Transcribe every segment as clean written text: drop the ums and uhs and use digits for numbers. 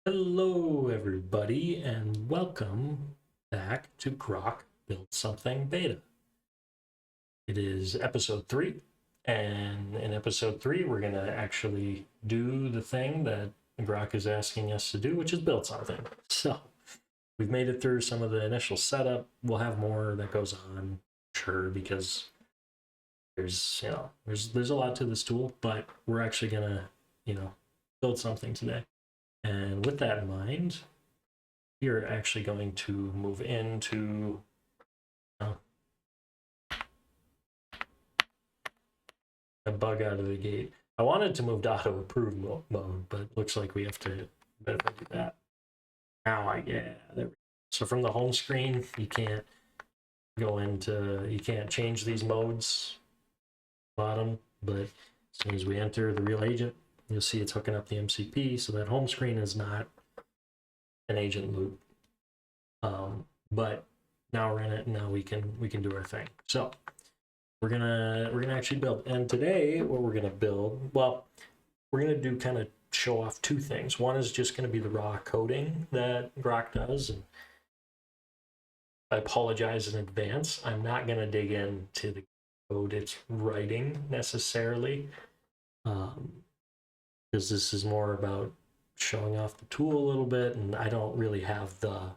Hello, everybody, and welcome back to Grok Build Something Beta. It is episode 3, and in episode 3, we're going to actually do the thing that Grok is asking us to do, which is build something. So, we've made it through some of the initial setup. We'll have more that goes on, sure, because there's a lot to this tool, but we're actually going to, build something today. And with that in mind, we are actually going to move into a bug out of the gate. I wanted to move to auto approve mode, but it looks like we have to better do that. Now there we go. So from the home screen, you can't you can't change these modes bottom, but as soon as we enter the real agent, you'll see it's hooking up the MCP, so that home screen is not an agent loop. But now we're in it, and now we can do our thing. So we're gonna actually build. And today, what we're gonna build, well, we're gonna do kind of show off two things. One is just gonna be the raw coding that Grok does, and I apologize in advance. I'm not gonna dig into the code it's writing necessarily, because this is more about showing off the tool a little bit, and I don't really have the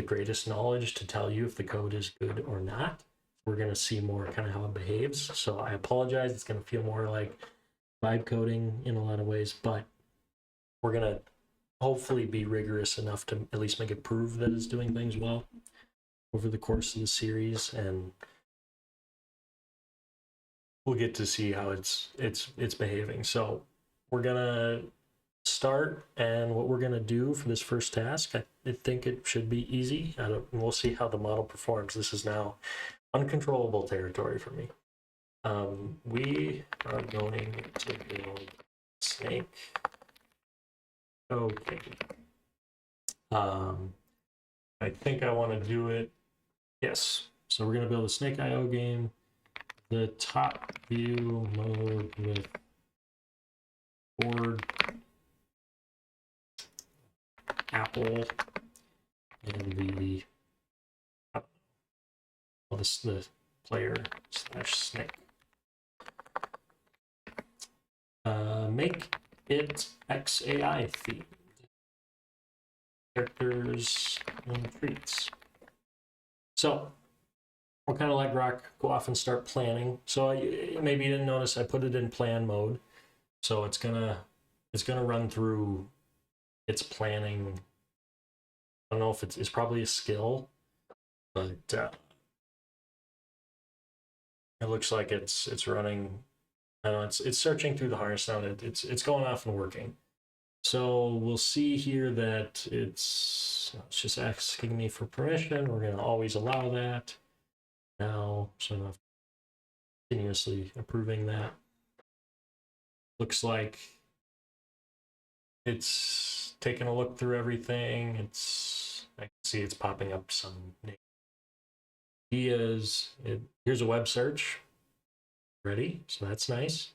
greatest knowledge to tell you if the code is good or not. We're going to see more kind of how it behaves. So I apologize. It's going to feel more like vibe coding in a lot of ways, but we're going to hopefully be rigorous enough to at least make it prove that it's doing things well over the course of the series, and we'll get to see how it's behaving. So we're going to start, and what we're going to do for this first task, I think it should be easy. We'll see how the model performs. This is now uncontrollable territory for me. We are going to build snake. Okay. I think I want to do it. Yes. So we're going to build a snake IO game. The top view mode with board, apple, and the player / snake. Make it XAI themed. Characters and treats. So we'll kind of let Grok go off and start planning. So maybe you didn't notice I put it in plan mode. So it's gonna run through its planning. I don't know if it's probably a skill, but it looks like it's running. I don't know, it's searching through the harness now. It's going off and working. So we'll see here that it's just asking me for permission. We're going to always allow that now, so I'm not continuously approving that. Looks like it's taking a look through everything. I can see it's popping up some ideas. Here's a web search ready, so that's nice.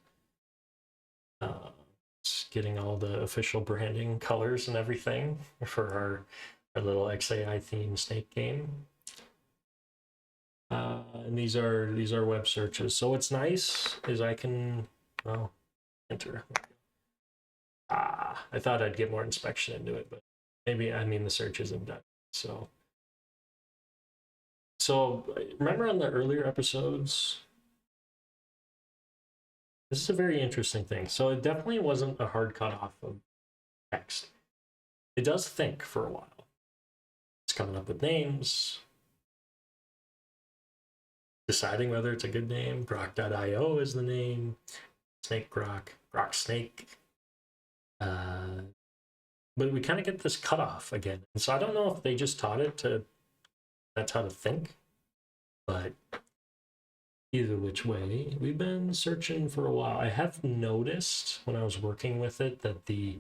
It's getting all the official branding colors and everything for our little XAI theme snake game. And these are web searches. So what's nice is I can enter. I thought I'd get more inspection into it, but maybe, I mean, the search isn't done. So remember on the earlier episodes, this is a very interesting thing. So it definitely wasn't a hard cutoff of text. It does think for a while. It's coming up with names, deciding whether it's a good name. Grok.io is the name. Snake Grok, Grok Snake. But we kind of get this cutoff again. And so I don't know if they just taught it that's how to think. But either which way, we've been searching for a while. I have noticed when I was working with it that the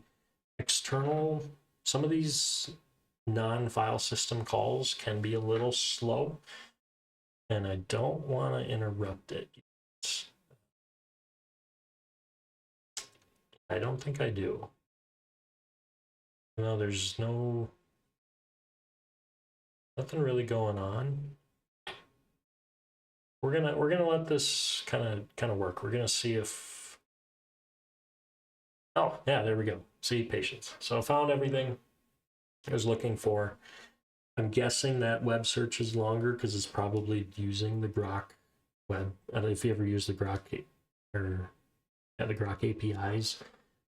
external, some of these non-file system calls can be a little slow, and I don't want to interrupt it. I don't think I do. No, there's nothing really going on. We're gonna let this kind of work. We're gonna see if, oh yeah, there we go. See, patience. So I found everything I was looking for. I'm guessing that web search is longer because it's probably using the Grok web. And if you ever use the Grok or the Grok APIs,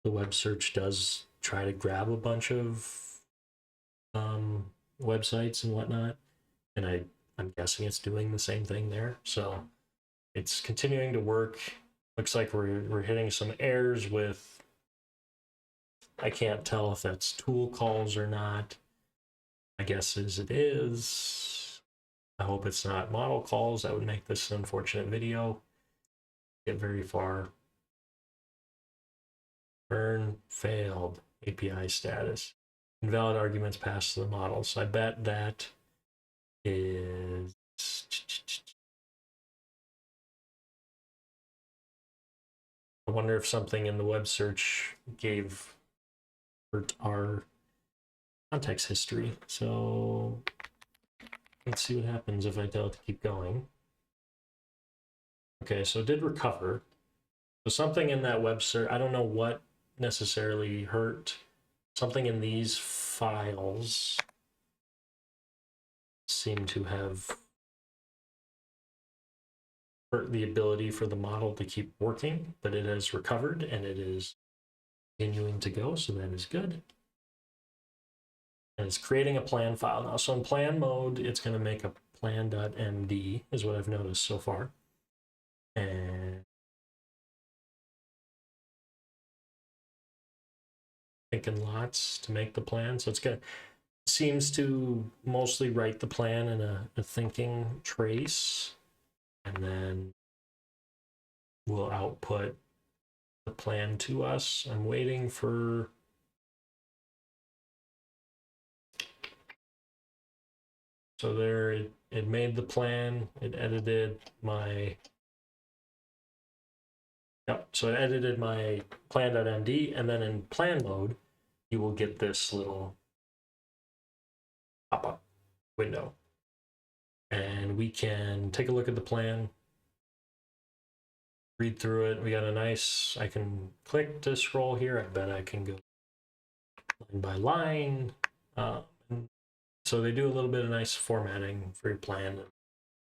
the web search does try to grab a bunch of websites and whatnot, and I'm guessing it's doing the same thing there. So it's continuing to work. Looks like we're hitting some errors with, I can't tell if that's tool calls or not. My guess is it is. I hope it's not model calls. That would make this an unfortunate video. Get very far. Burn failed. API status. Invalid arguments passed to the model. So I bet that is. I wonder if something in the web search gave our context history. So let's see what happens if I tell it to keep going. Okay, so it did recover. So something in that web search, I don't know what necessarily hurt. Something in these files seem to have hurt the ability for the model to keep working, but it has recovered and it is continuing to go, so that is good. And it's creating a plan file now. So in plan mode, it's going to make a plan.md is what I've noticed so far. And thinking lots to make the plan. So it's going to, seems to mostly write the plan in a thinking trace, and then we'll output the plan to us. I'm waiting for so there it made the plan, it edited my so it edited my plan.md, and then in plan mode you will get this little pop-up window, and we can take a look at the plan, read through it. We got a nice, I can click to scroll here. I bet I can go line by line. So they do a little bit of nice formatting for your plan.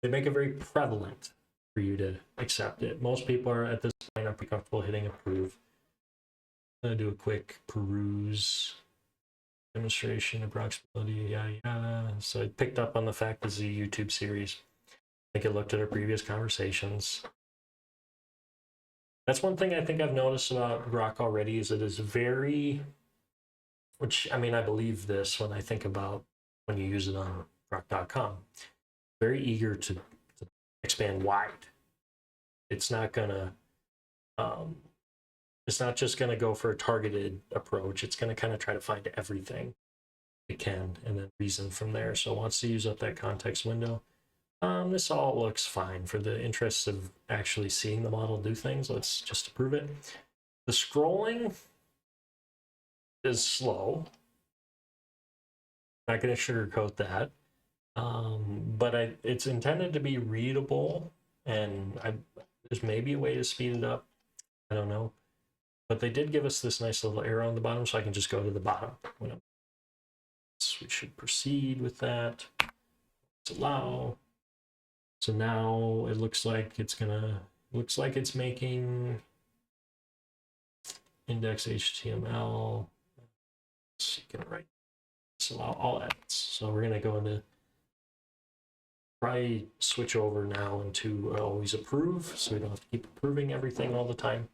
They make it very prevalent for you to accept it. Most people are at this point are pretty comfortable hitting approve. I'm gonna do a quick peruse. Demonstration, approximately, yada yada. So I picked up on the fact this is a YouTube series. I think it looked at our previous conversations. That's one thing I think I've noticed about Grok already, is it is very, which, I mean, I believe this when I think about when you use it on grok.com, very eager to expand wide. It's not gonna, it's not just gonna go for a targeted approach. It's gonna kind of try to find everything it can and then reason from there. So it wants to use up that context window. This all looks fine. For the interest of actually seeing the model do things, let's just approve it. The scrolling is slow. Not going to sugarcoat that. But it's intended to be readable, and there's maybe a way to speed it up. I don't know. But they did give us this nice little arrow on the bottom, so I can just go to the bottom. We should proceed with that. Let's allow. So now it looks like it's making index HTML. So you can write this, allow all edits. So we're gonna go into, probably switch over now into always approve, so we don't have to keep approving everything all the time.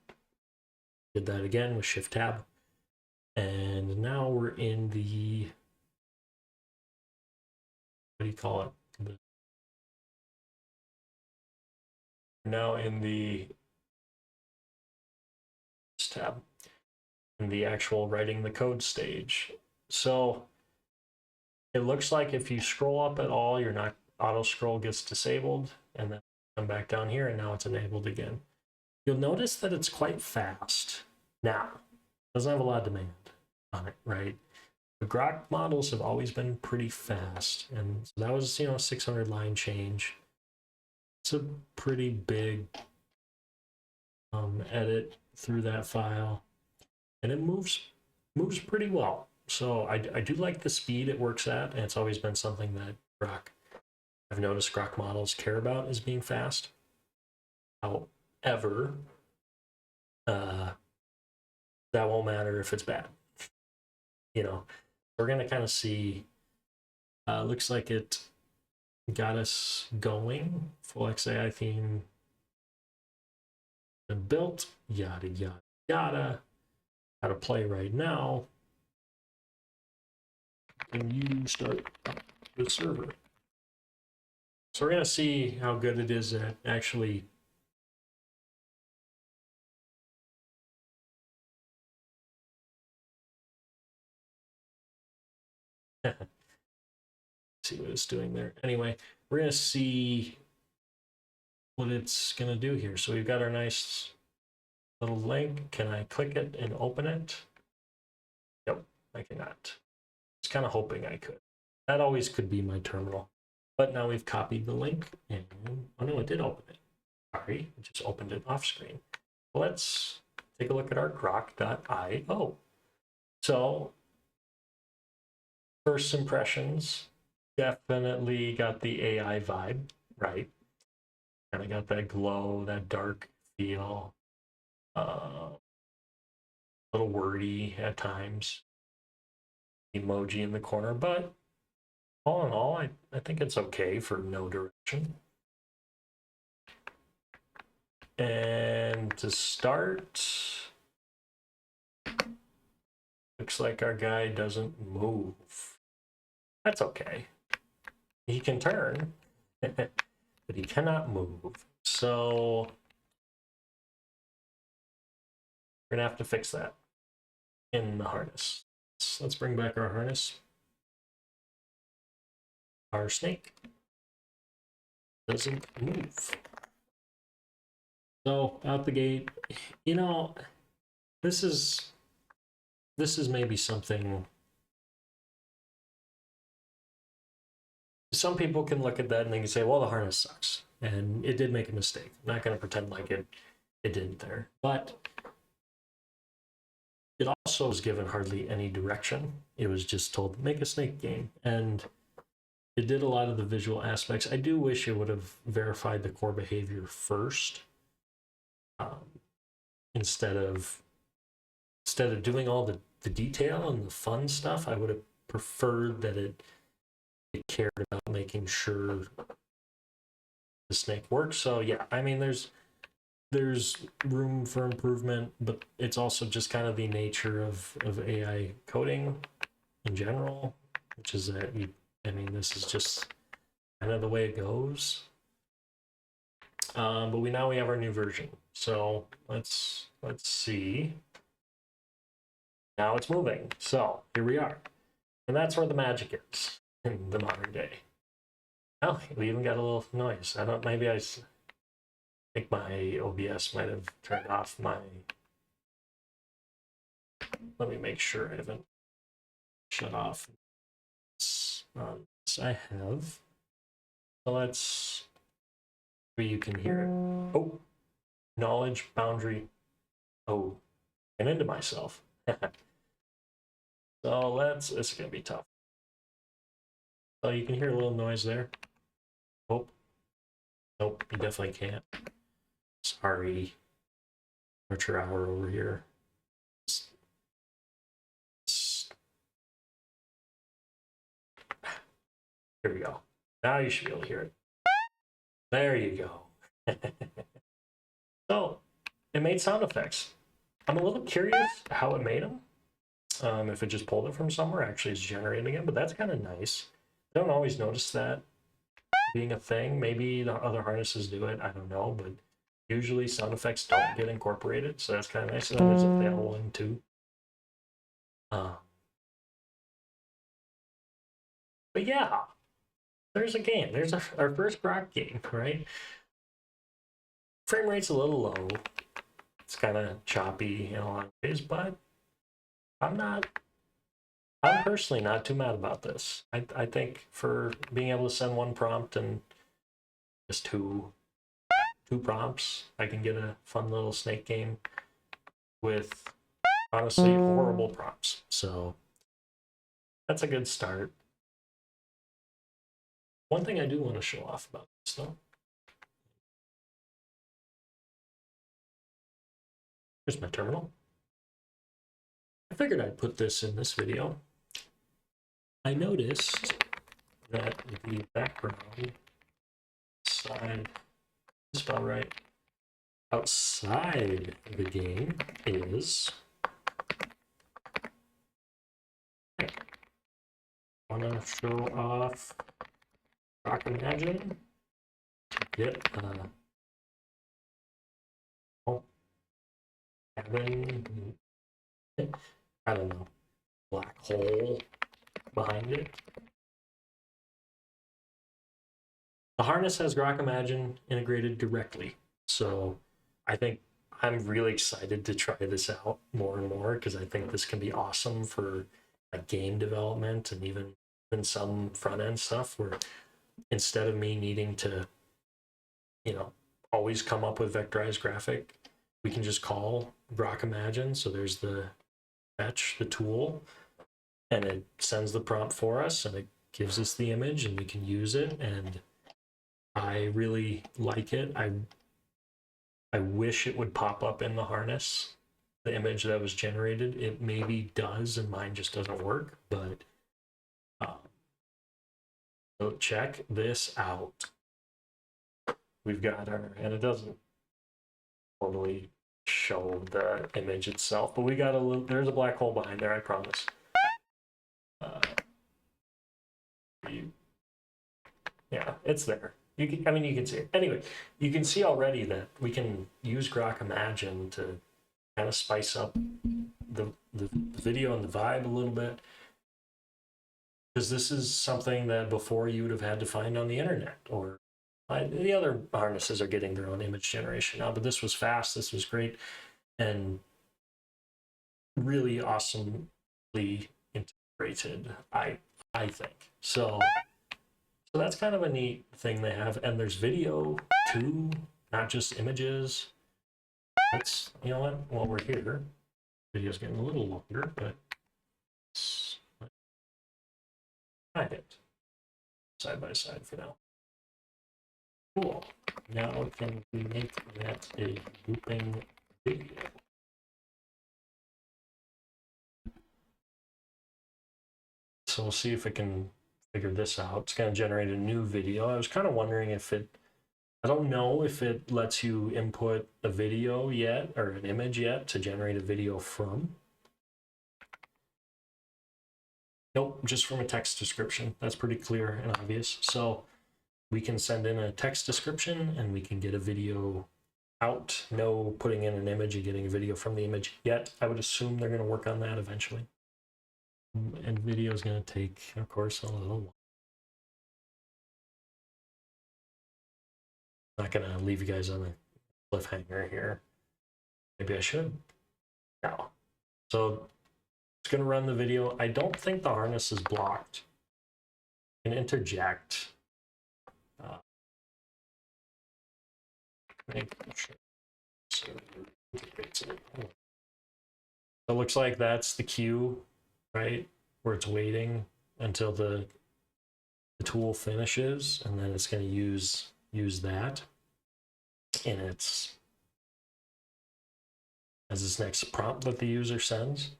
Did that again with Shift Tab. And now we're in the, what do you call it? Now in the tab, in the actual writing the code stage. So it looks like if you scroll up at all, your not auto scroll gets disabled, and then come back down here, and now it's enabled again. You'll notice that it's quite fast now. Doesn't have a lot of demand on it, right? The Grok models have always been pretty fast, and so that was, 600 line change. It's a pretty big edit through that file, and it moves pretty well. So I do like the speed it works at, and it's always been something that I've noticed Grok models care about is being fast. However, that won't matter if it's bad. We're gonna kind of see. Looks like it got us going. Full XAI theme and built. Yada yada yada. How to play right now. And you start the server. So we're gonna see how good it is at actually see what it's doing there. Anyway, we're gonna see what it's gonna do here. So we've got our nice little link. Can I click it and open it? Yep, I cannot. I was kind of hoping I could. That always could be my terminal. But now we've copied the link and, oh no, it did open it. Sorry, it just opened it off screen. Let's take a look at our grok.io. So, first impressions, definitely got the AI vibe, right? Kind of got that glow, that dark feel. A little wordy at times. Emoji in the corner, but all in all, I think it's okay for no direction. And to start, looks like our guy doesn't move. That's okay. He can turn, but he cannot move. So we're gonna have to fix that in the harness. Let's bring back our harness. Our snake doesn't move. So out the gate, this is maybe something. Some people can look at that and they can say, well, the harness sucks. And it did make a mistake. I'm not going to pretend like it didn't there. But it also was given hardly any direction. It was just told, make a snake game. And it did a lot of the visual aspects. I do wish it would have verified the core behavior first. Instead of doing all the detail and the fun stuff, I would have preferred that it cared about making sure the snake works. So yeah, I mean, there's room for improvement, but it's also just kind of the nature of AI coding in general, which is that this is just kind of the way it goes. But now we have our new version. So let's see. Now it's moving. So here we are. And that's where the magic is in the modern day. Oh, we even got a little noise. Maybe I think my OBS might have turned off my, let me make sure I haven't shut off. I have. So let's, where you can hear it. Oh, knowledge boundary. Oh, and into myself. So this is gonna be tough. So you can hear a little noise there. Oh, nope, you definitely can't. Sorry, amateur hour over here. Here we go. Now you should be able to hear it. There you go. So it made sound effects. I'm a little curious how it made them. If it just pulled it from somewhere, actually it's generating it, but that's kind of nice. I don't always notice that being a thing. Maybe the other harnesses do it, I don't know, but usually sound effects don't get incorporated, so that's kind of nice. And then there's a fail one too. But yeah, there's a game. There's our first Grok game, right? Frame rate's a little low. It's kind of choppy in a lot of ways, but I'm not I'm personally not too mad about this. I think for being able to send one prompt and just two prompts, I can get a fun little snake game with honestly horrible prompts. So that's a good start. One thing I do want to show off about this though. Here's my terminal. I figured I'd put this in this video. I noticed that the background side, spell right, outside the game is, I want to show off Grok Imagine to get cabin, I don't know, black hole behind it. The harness has Grok Imagine integrated directly, so I think I'm really excited to try this out more and more because I think this can be awesome for like game development and even some front end stuff where instead of me needing to, you know, always come up with vectorized graphic, we can just call Grok Imagine. So there's the fetch, the tool, and it sends the prompt for us and it gives us the image and we can use it. And I really like it. I wish it would pop up in the harness, the image that was generated. It maybe does and mine just doesn't work, but so check this out. We've got our, and it doesn't totally show the image itself, but we got a little, there's a black hole behind there, I promise. Yeah, it's there. You can, I mean, you can see it. Anyway, you can see already that we can use Grok Imagine to kind of spice up the video and the vibe a little bit. Because this is something that before you would have had to find on the internet, or the other harnesses are getting their own image generation now, but this was fast, this was great, and really awesomely integrated, I think. So that's kind of a neat thing they have, and there's video too, not just images. Let's, you know what, while we're here, video's getting a little longer, but let's try it side by side for now. Cool. Now can we make that a looping video? So we'll see if it can figure this out. It's going to generate a new video. I was kind of wondering if it, I don't know if it lets you input a video yet or an image yet to generate a video from. Nope, just from a text description. That's pretty clear and obvious. So we can send in a text description and we can get a video out. No putting in an image and getting a video from the image yet. I would assume they're going to work on that eventually. And video is going to take, of course, a little while. Not going to leave you guys on a cliffhanger here. Maybe I should. No. So it's going to run the video. I don't think the harness is blocked. You can interject. So it looks like that's the queue, right? Where it's waiting until the tool finishes, and then it's going to use that in its as its next prompt that the user sends.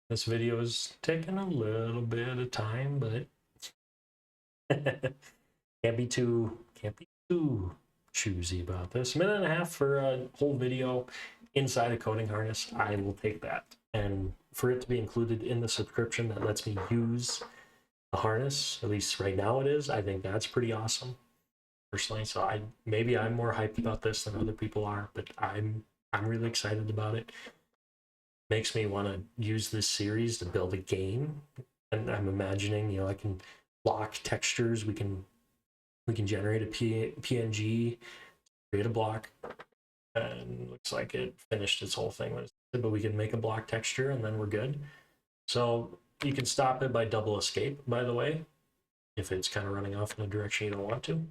This video is taking a little bit of time, but can't be too choosy about this. 1.5 minutes for a whole video inside a coding harness. I will take that. And for it to be included in the subscription that lets me use the harness, at least right now it is, I think that's pretty awesome personally. So maybe I'm more hyped about this than other people are, but I'm really excited about it. Makes me want to use this series to build a game. And I'm imagining, you know, I can block textures, we can generate a PNG, create a block, and looks like it finished its whole thing. But we can make a block texture and then we're good. So You can stop it by double escape, by the way, if it's kind of running off in a direction you don't want to.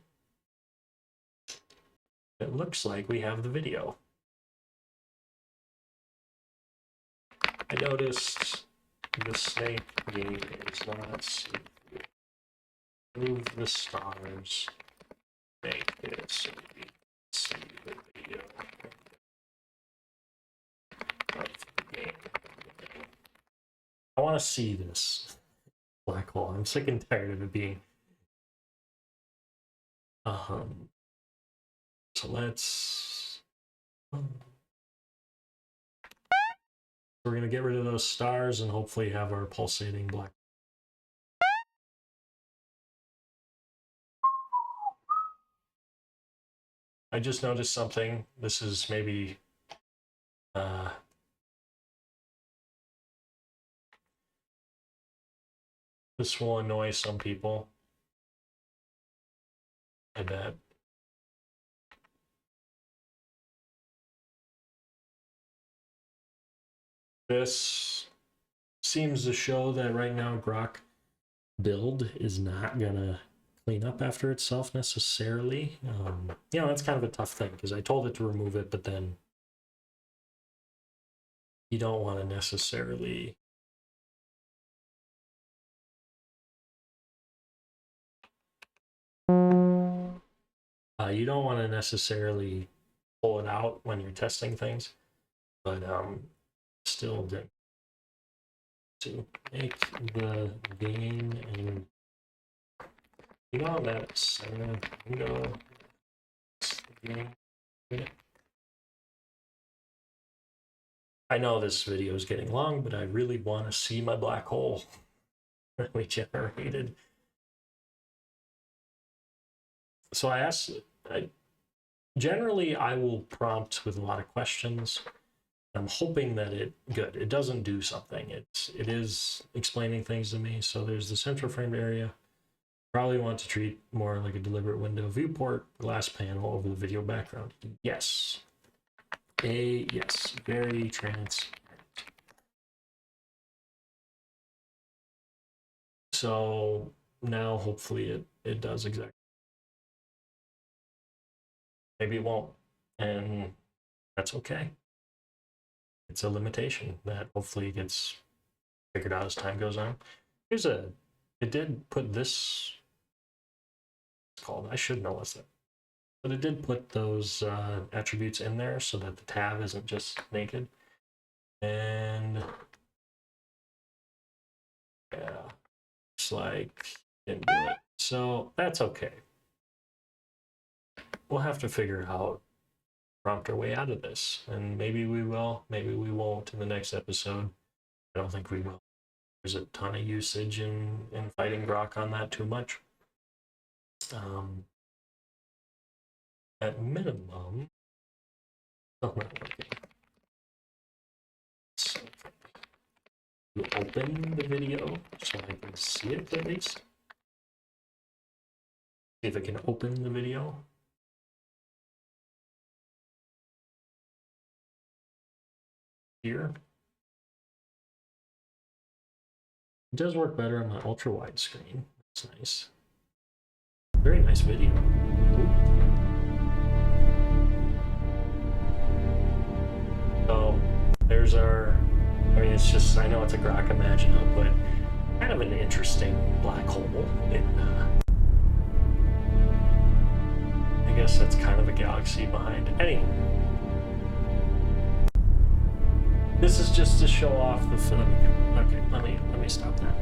It looks like we have the video. I noticed the snake game is not safe. Move the stars. Make it so we can see the video of the game. I want to see this black hole. I'm sick and tired of it being. So let's. We're going to get rid of those stars and hopefully have our pulsating black. I just noticed something. This is maybe this will annoy some people, I bet. This seems to show that right now Grok Build is not gonna clean up after itself necessarily. You know, that's kind of a tough thing because I told it to remove it, but then you don't want to necessarily pull it out when you're testing things, but still to make the game and you know that's I know this video is getting long, but I really want to see my black hole that we generated. So generally I will prompt with a lot of questions. I'm hoping that it doesn't do something. It is explaining things to me. So there's the central framed area. Probably want to treat more like a deliberate window viewport, glass panel over the video background. Yes. Yes, very transparent. So now hopefully it does exactly. Maybe it won't, and that's okay. It's a limitation that hopefully gets figured out as time goes on. It did put this, it's called, I should know what's that. But it did put those attributes in there so that the tab isn't just naked. And yeah, looks like didn't do it. So that's okay. We'll have to figure out, prompt our way out of this. And maybe we will, maybe we won't in the next episode. I don't think we will. There's a ton of usage in fighting Grok on that too much. At minimum, oh, not working. So you open the video so I can see it at least. See if I can open the video. Here. It does work better on my ultra wide screen. That's nice. Very nice video. Ooh. So there's our, I mean, it's just, I know it's a Grok Imagine output. Kind of an interesting black hole in, I guess that's kind of a galaxy behind it. Anyway. This is just to show off the film. Okay, let me stop that.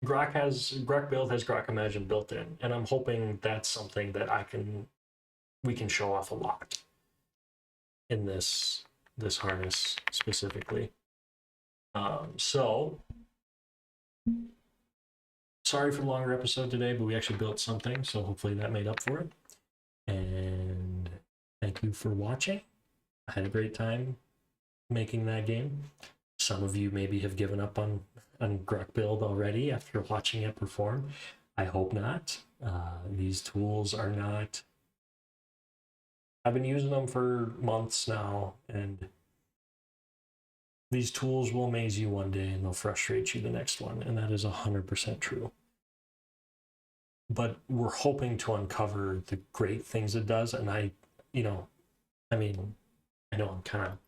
Grok Build has Grok Imagine built in, and I'm hoping that's something that we can show off a lot in this harness specifically. So sorry for the longer episode today, but we actually built something, so hopefully that made up for it. And thank you for watching. I had a great time making that game. Some of you maybe have given up on Grok Build already after watching it perform. I hope not. These tools are not... I've been using them for months now, and these tools will amaze you one day and they'll frustrate you the next one, and that is 100% true. But we're hoping to uncover the great things it does, and I know I'm kind of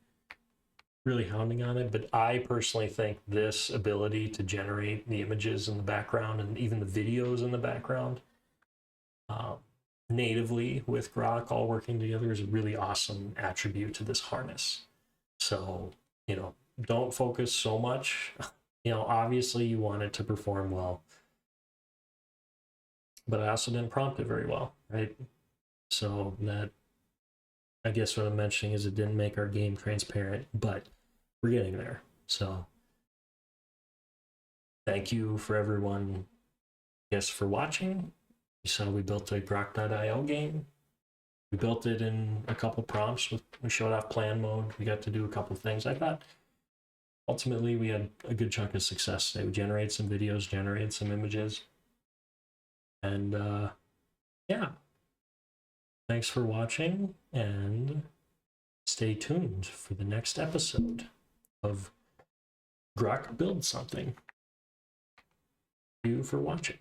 really hounding on it, but I personally think this ability to generate the images in the background and even the videos in the background natively with Grok all working together is a really awesome attribute to this harness. So, don't focus so much. Obviously you want it to perform well, but I also didn't prompt it very well, right? So that, I guess what I'm mentioning is it didn't make our game transparent, but we're getting there. So thank you for everyone, for watching. You saw we built a Grok.io game. We built it in a couple prompts. We showed off plan mode. We got to do a couple things. I thought ultimately we had a good chunk of success today. We generated some videos, generated some images. And yeah, thanks for watching, and stay tuned for the next episode of Grok Build Something. Thank you for watching.